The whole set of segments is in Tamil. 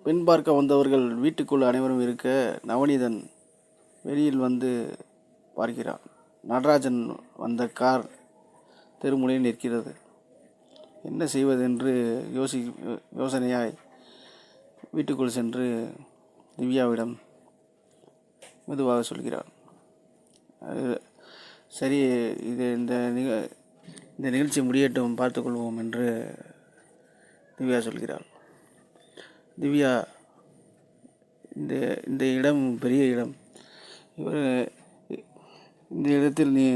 பெண் பார்க்க வந்தவர்கள் வீட்டுக்குள் அனைவரும் இருக்க, நவநீதன் வெளியில் வந்து பார்க்கிறான். நடராஜன் வந்த கார் தெருமுனையில் நிற்கிறது. என்ன செய்வதென்று யோசனையாய் வீட்டுக்குள் சென்று திவ்யாவிடம் மெதுவாக சொல்கிறான். சரி, இந்த நிகழ்ச்சி முடியட்டும், பார்த்துக்கொள்வோம் என்று திவ்யா சொல்கிறாள். திவ்யா, இந்த இந்த இடம் பெரிய இடம். இந்த இடத்தில் நீ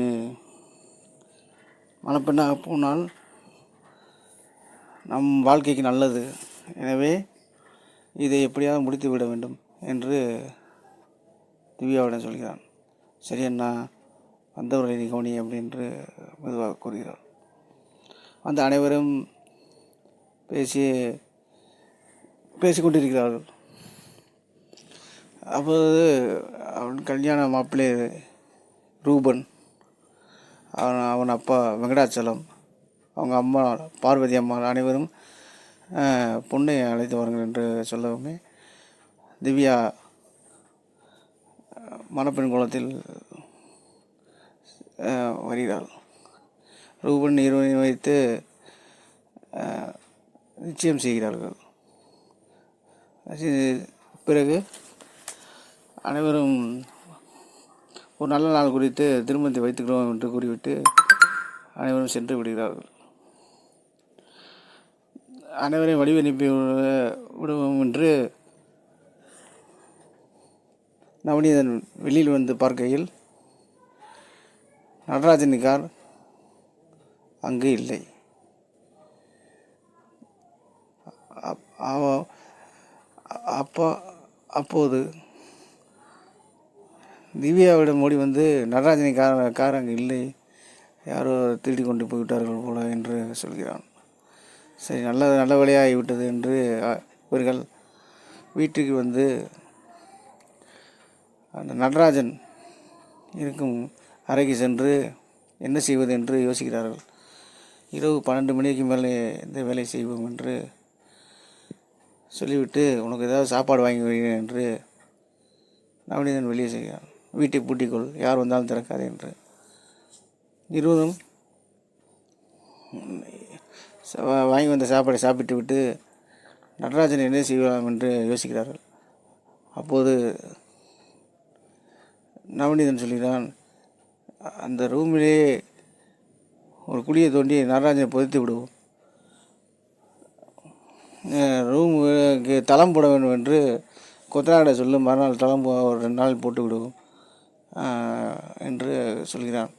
மணப்பெண்ணாக போனால் நம் வாழ்க்கைக்கு நல்லது. எனவே இதை எப்படியாவது முடித்து விட வேண்டும் என்று திவ்யாவிடம் சொல்கிறான். சரி அண்ணா, வந்தவர்களை நீ கவனி அப்படின்று மெதுவாக கூறுகிறார். அந்த அனைவரும் பேசிக்கொண்டிருக்கிறார்கள். அப்போது அவன் கல்யாண மாப்பிள்ளை ரூபன், அவன் அப்பா வெங்கடாச்சலம், அவங்க அம்மா பார்வதி அம்மா அனைவரும் பொண்ணை அழைத்து வாருங்கள் என்று சொல்லவுமே திவ்யா மணப்பெண் கோலத்தில் வருகிறாள். ரூபன் இருவரையும் வைத்து நிச்சயம் செய்கிறார்கள். பிறகு அனைவரும் ஒரு நல்ல நாள் குறித்து திருமணத்தை வைத்துக்கிறோம் என்று கூறிவிட்டு அனைவரும் சென்று விடுகிறார்கள். அனைவரையும் வழி அனுப்பி விடுவோம் என்று நவநீதன் வெளியில் வந்து பார்க்கையில் நடராஜன் கார் அங்கு இல்லை. அப்போது திவ்யாவிடம் ஓடி வந்து நடராஜனை கார் அங்கு இல்லை, யாரோ திருடி கொண்டு போய்விட்டார்கள் போல என்று சொல்கிறான். சரி, நல்ல வேலையாகிவிட்டது என்று இவர்கள் வீட்டுக்கு வந்து அந்த நடராஜன் இருக்கும் அறைக்கு சென்று என்ன செய்வது என்று யோசிக்கிறார்கள். இரவு 12 மணிக்கு மேலே இந்த வேலை செய்வோம் என்று சொல்லிவிட்டு, உனக்கு ஏதாவது சாப்பாடு வாங்கி வருகிறேன் என்று நவநீதன் வெளியே செய்கிறான். வீட்டை பூட்டிக்கொள், யார் வந்தாலும் திறக்காது என்று. இருவரும் வாங்கி வந்த சாப்பாடை சாப்பிட்டு விட்டு நடராஜன் என்ன செய்யலாம் என்று யோசிக்கிறார்கள். அப்போது நவநீதன் சொல்கிறான், அந்த ரூமிலே ஒரு குழியை தோண்டி நடராஜனை புதைத்து விடுவோம். ரூமுக்கு தளம் போட வேண்டும் என்று கொத்தனாரிட சொல்லும், மறுநாள் தளம் ஒரு 2 நாள் போட்டு விடுவோம் என்று சொல்கிறான்.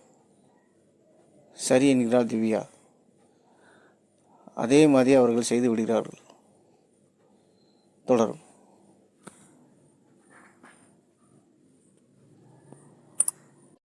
சரி என்கிறாள் திவ்யா. அதே மாதிரி அவர்கள் செய்து விடுகிறார்கள். தொடரும்.